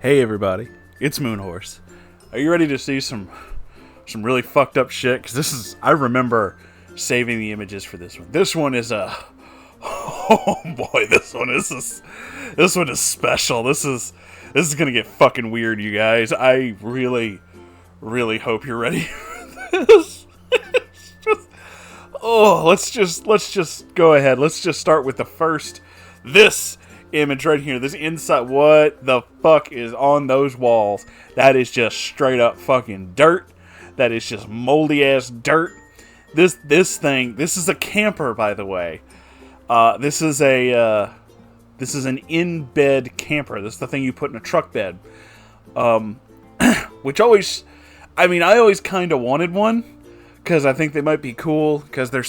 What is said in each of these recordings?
Hey everybody, it's Moonhorse. Are you ready to see some really fucked up shit? Because I remember saving the images for this one. This one is oh boy, this one is special. This is gonna get fucking weird, you guys. I really hope you're ready for this. Let's just go ahead. Let's just start with this image right here. This inside, what the fuck is on those walls? That is just straight up fucking dirt. That is just moldy ass dirt. This is a camper, by the way. This is an in-bed camper. This is the thing you put in a truck bed. Which always, I always kind of wanted one. Because I think they might be cool. Because they're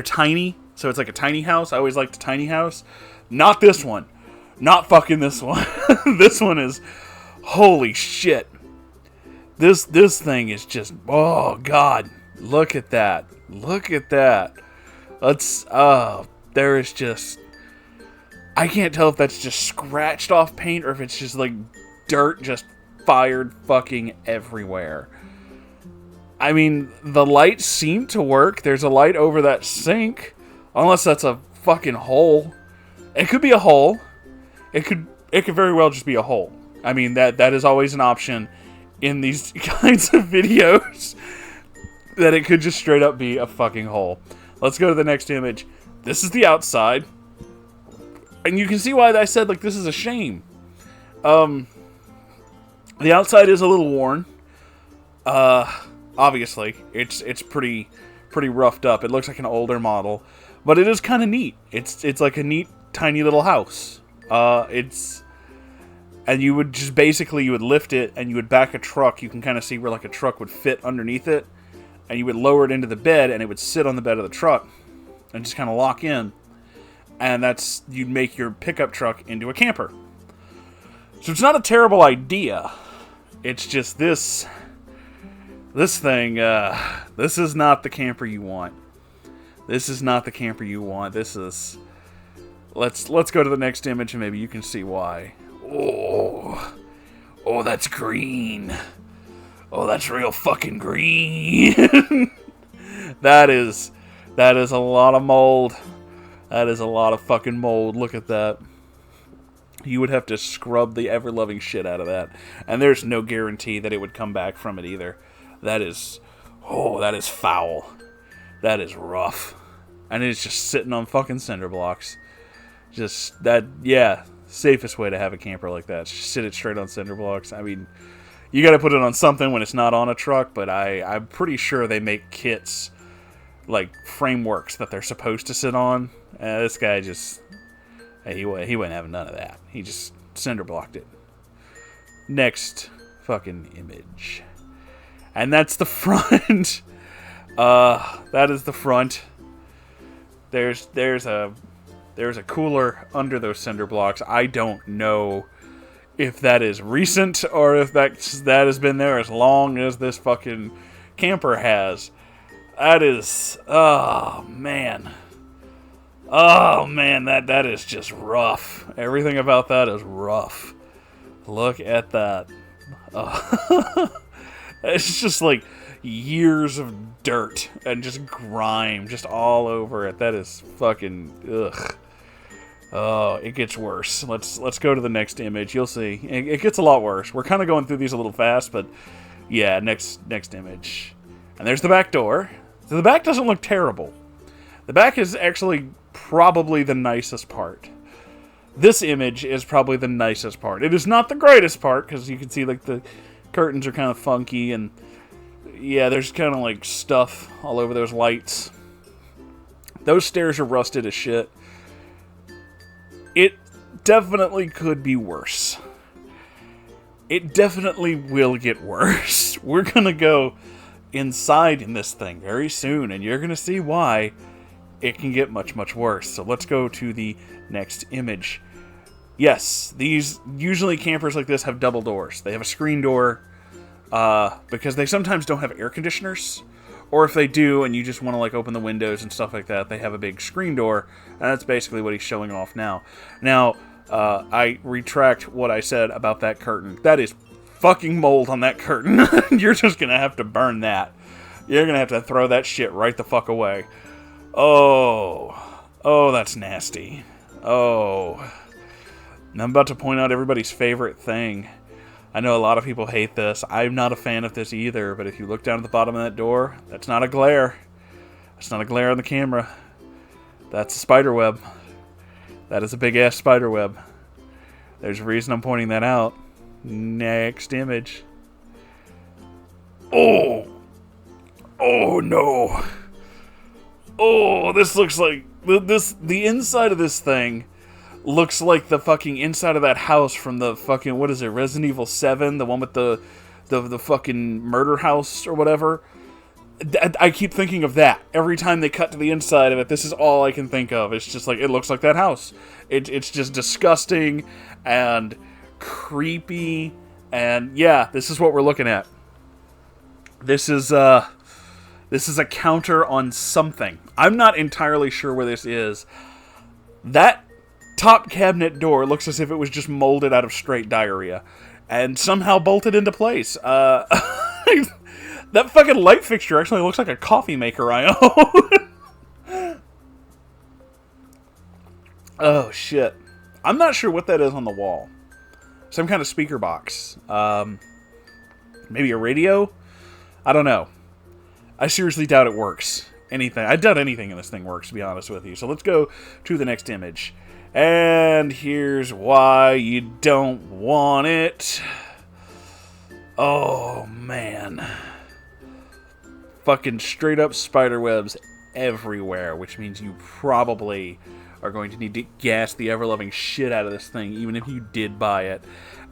tiny. So it's like a tiny house. I always liked a tiny house. Not this one. Not fucking this one. This one is, holy shit. This thing is just, oh god. Look at that. Look at that. There is just, I can't tell if that's just scratched off paint or if it's just like dirt just fired fucking everywhere. The lights seem to work. There's a light over that sink. Unless that's a fucking hole. It could be a hole. It could very well just be a hole. That is always an option in these kinds of videos. That it could just straight up be a fucking hole. Let's go to the next image. This is the outside. And you can see why I said, this is a shame. The outside is a little worn. Obviously. It's pretty roughed up. It looks like an older model. But it is kind of neat. It's like a neat, tiny little house. And you would just you would lift it and you would back a truck. You can kind of see where a truck would fit underneath it. And you would lower it into the bed and it would sit on the bed of the truck. And just kind of lock in. And you'd make your pickup truck into a camper. So it's not a terrible idea. It's just this thing, this is not the camper you want. This is not the camper you want. This is... Let's go to the next image and maybe you can see why. Oh, that's green. Oh, that's real fucking green. That is a lot of mold. That is a lot of fucking mold. Look at that. You would have to scrub the ever-loving shit out of that. And there's no guarantee that it would come back from it either. That is foul. That is rough. And it's just sitting on fucking cinder blocks. Just that, yeah, safest way to have a camper like that. Just sit it straight on cinder blocks. You gotta put it on something when it's not on a truck, but I'm pretty sure they make kits, frameworks that they're supposed to sit on. This guy just, he wasn't having none of that. He just cinder blocked it. Next fucking image. And that's the front. That is the front. There's a cooler under those cinder blocks. I don't know if that is recent or if that has been there as long as this fucking camper has. That is, oh man, that is just rough. Everything about that is rough. Look at that. It's just years of dirt and just grime just all over it. That is fucking ugh. Oh, it gets worse. Let's go to the next image. You'll see. It gets a lot worse. We're kind of going through these a little fast, but yeah, next image. And there's the back door. So the back doesn't look terrible. The back is actually probably the nicest part. This image is probably the nicest part. It is not the greatest part because you can see the curtains are kind of funky and yeah, there's kind of stuff all over those lights. Those stairs are rusted as shit. It definitely could be worse. It definitely will get worse. We're gonna go inside in this thing very soon, and you're gonna see why it can get much, much worse. So let's go to the next image. Yes, usually campers like this have double doors. They have a screen door, because they sometimes don't have air conditioners, or if they do and you just want to open the windows and stuff like that, they have a big screen door, and that's basically what he's showing off now. Now, I retract what I said about that curtain. That is fucking mold on that curtain. You're just gonna have to burn that. You're gonna have to throw that shit right the fuck away. Oh, that's nasty. Oh. And I'm about to point out everybody's favorite thing. I know a lot of people hate this. I'm not a fan of this either, but if you look down at the bottom of that door, that's not a glare. That's not a glare on the camera. That's a spider web. That is a big-ass spider web. There's a reason I'm pointing that out. Next image. Oh! Oh, no! Oh, this looks like... The inside of this thing looks like the fucking inside of that house from the fucking... What is it? Resident Evil 7? The one with the fucking murder house or whatever? I keep thinking of that. Every time they cut to the inside of it, this is all I can think of. It's just like, it looks like that house. It's just disgusting and creepy. And yeah, this is what we're looking at. This is a counter on something. I'm not entirely sure where this is. That top cabinet door looks as if it was just molded out of straight diarrhea. And somehow bolted into place. That fucking light fixture actually looks like a coffee maker I own. Oh, shit. I'm not sure what that is on the wall. Some kind of speaker box. Maybe a radio? I don't know. I seriously doubt it works. I doubt anything in this thing works, to be honest with you. So let's go to the next image. And here's why you don't want it. Oh, man. Fucking straight up spider webs everywhere, which means you probably are going to need to gas the ever-loving shit out of this thing, even if you did buy it.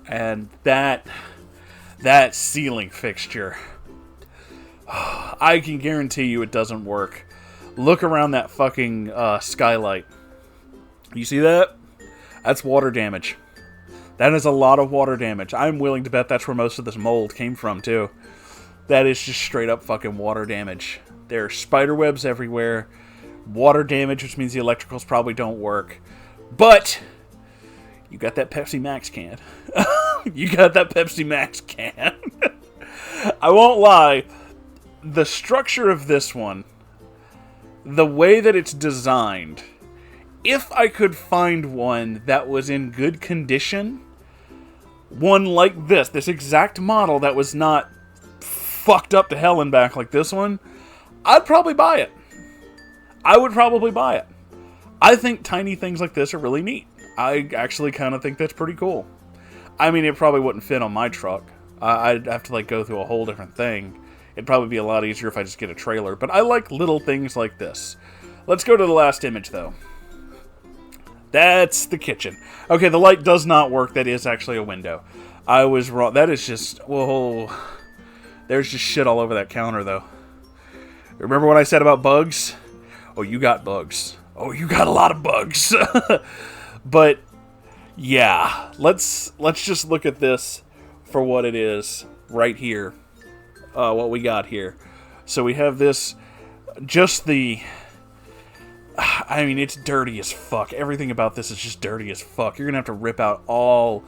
And that ceiling fixture, I can guarantee you it doesn't work. Look around that fucking skylight. You see that? That's water damage. That is a lot of water damage. I'm willing to bet that's where most of this mold came from, too. That is just straight up fucking water damage. There are spider webs everywhere. Water damage, which means the electricals probably don't work. But you got that Pepsi Max can. You got that Pepsi Max can. I won't lie. The structure of this one, the way that it's designed, if I could find one that was in good condition, one like this exact model that was not fucked up to hell and back like this one, I'd probably buy it. I would probably buy it. I think tiny things like this are really neat. I actually kind of think that's pretty cool. I mean, it probably wouldn't fit on my truck. I'd have to like go through a whole different thing. It'd probably be a lot easier if I just get a trailer. But I like little things like this. Let's go to the last image, though. That's the kitchen. Okay, the light does not work. That is actually a window. I was wrong. That is just... Whoa. There's just shit all over that counter, though. Remember what I said about bugs? Oh, you got bugs. Oh, you got a lot of bugs. But, yeah. Let's just look at this for what it is right here. What we got here. So we have this... Just the... I mean, it's dirty as fuck. Everything about this is just dirty as fuck. You're gonna have to rip out all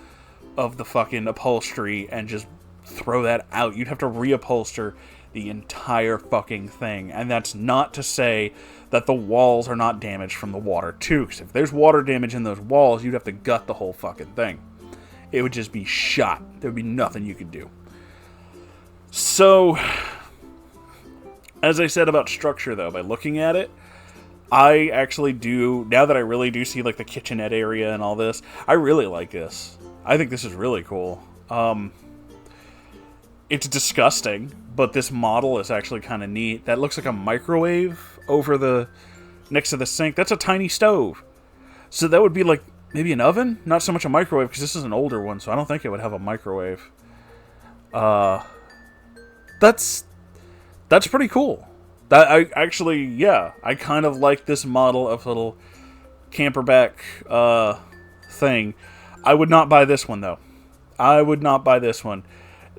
of the fucking upholstery and just throw that out. You'd have to reupholster the entire fucking thing. And that's not to say that the walls are not damaged from the water, too. Because if there's water damage in those walls, you'd have to gut the whole fucking thing. It would just be shot. There would be nothing you could do. So, as I said about structure, though, by looking at it, I actually do, now that I really do see, like, the kitchenette area and all this, I really like this. I think this is really cool. It's disgusting, but this model is actually kind of neat. That looks like a microwave over the, next to the sink. That's a tiny stove. So that would be, like, maybe an oven? Not so much a microwave, because this is an older one, so I don't think it would have a microwave. That's pretty cool. That I actually, yeah, I kind of like this model of little camperback thing. I would not buy this one, though. I would not buy this one.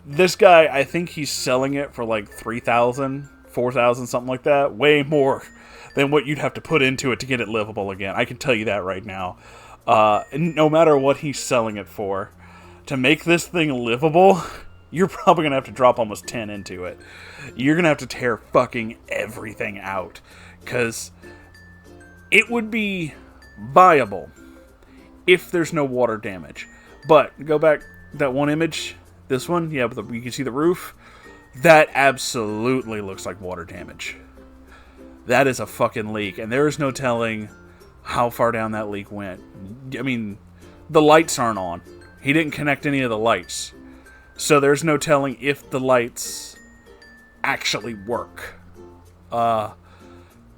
This guy, I think he's selling it for like $3,000, $4,000, something like that. Way more than what you'd have to put into it to get it livable again. I can tell you that right now. No matter what he's selling it for, to make this thing livable, you're probably going to have to drop almost 10 into it. You're going to have to tear fucking everything out. Because it would be viable if there's no water damage. But, go back, that one image, this one, yeah, you can see the roof. That absolutely looks like water damage. That is a fucking leak, and there is no telling how far down that leak went. I mean, the lights aren't on. He didn't connect any of the lights. So there's no telling if the lights actually work.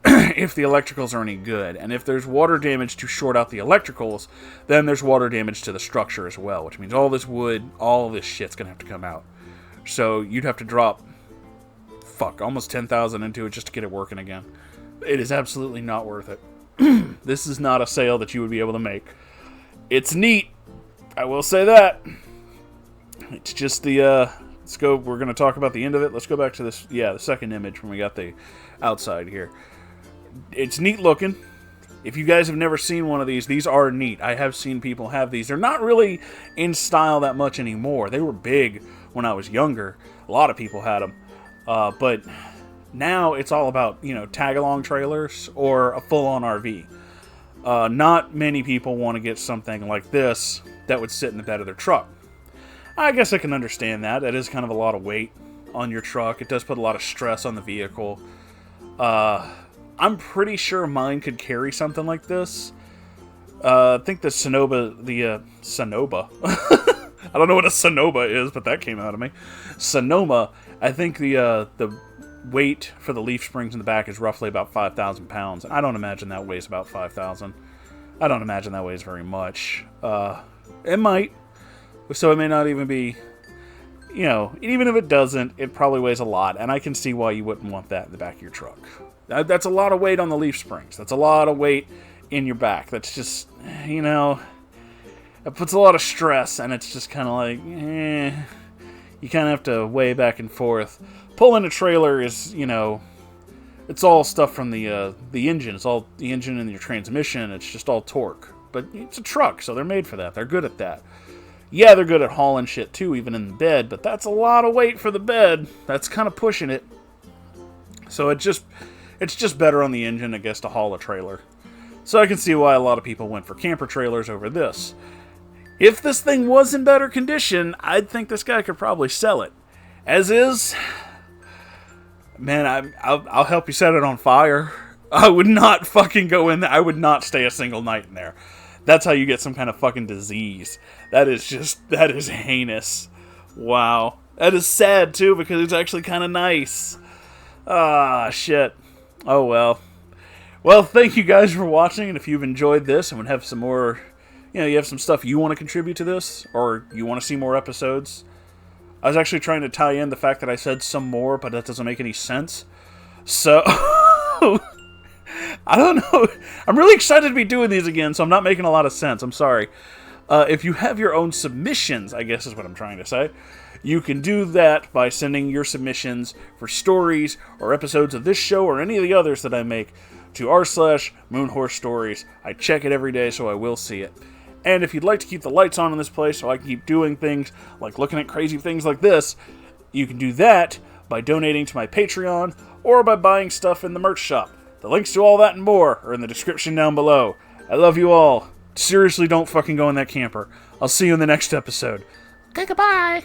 If the electricals are any good. And if there's water damage to short out the electricals, then there's water damage to the structure as well. Which means all this wood, all this shit's going to have to come out. So you'd have to drop, almost 10,000 into it just to get it working again. It is absolutely not worth it. This is not a sale that you would be able to make. It's neat. I will say that. It's just the, let's go, we're going to talk about the end of it. Let's go back to this, the second image when we got the outside here. It's neat looking. If you guys have never seen one of these are neat. I have seen people have these. They're not really in style that much anymore. They were big when I was younger. A lot of people had them. But now it's all about, tag-along trailers or a full-on RV. Not many people want to get something like this that would sit in the bed of their truck. I guess I can understand that. That is kind of a lot of weight on your truck. It does put a lot of stress on the vehicle. I'm pretty sure mine could carry something like this. I think the Sonoma... I don't know what a Sonoma is, but that came out of me. Sonoma, I think the weight for the leaf springs in the back is roughly about 5,000 pounds. I don't imagine that weighs about 5,000. I don't imagine that weighs very much. It might. So it may not even be, even if it doesn't, it probably weighs a lot. And I can see why you wouldn't want that in the back of your truck. That's a lot of weight on the leaf springs. That's a lot of weight in your back. That's just, it puts a lot of stress, and it's just kind of like, you kind of have to weigh back and forth. Pulling a trailer is, it's all stuff from the engine. It's all the engine and your transmission. It's just all torque. But it's a truck, so they're made for that. They're good at that. Yeah, they're good at hauling shit too, even in the bed, but that's a lot of weight for the bed. That's kind of pushing it. So it's just better on the engine, I guess, to haul a trailer. So I can see why a lot of people went for camper trailers over this. If this thing was in better condition, I'd think this guy could probably sell it. As is, man, I'll help you set it on fire. I would not fucking go in there. I would not stay a single night in there. That's how you get some kind of fucking disease. That is heinous. Wow. That is sad, too, because it's actually kind of nice. Ah, shit. Oh, well. Well, thank you guys for watching, and if you've enjoyed this and would have some more, you have some stuff you want to contribute to this, or you want to see more episodes, I was actually trying to tie in the fact that I said some more, but that doesn't make any sense. So, I don't know. I'm really excited to be doing these again, so I'm not making a lot of sense. I'm sorry. If you have your own submissions, I guess is what I'm trying to say, you can do that by sending your submissions for stories or episodes of this show or any of the others that I make to r/Moonhorse Stories. I check it every day, so I will see it. And if you'd like to keep the lights on in this place so I can keep doing things like looking at crazy things like this, you can do that by donating to my Patreon or by buying stuff in the merch shop. The links to all that and more are in the description down below. I love you all. Seriously, don't fucking go in that camper. I'll see you in the next episode. Okay, goodbye.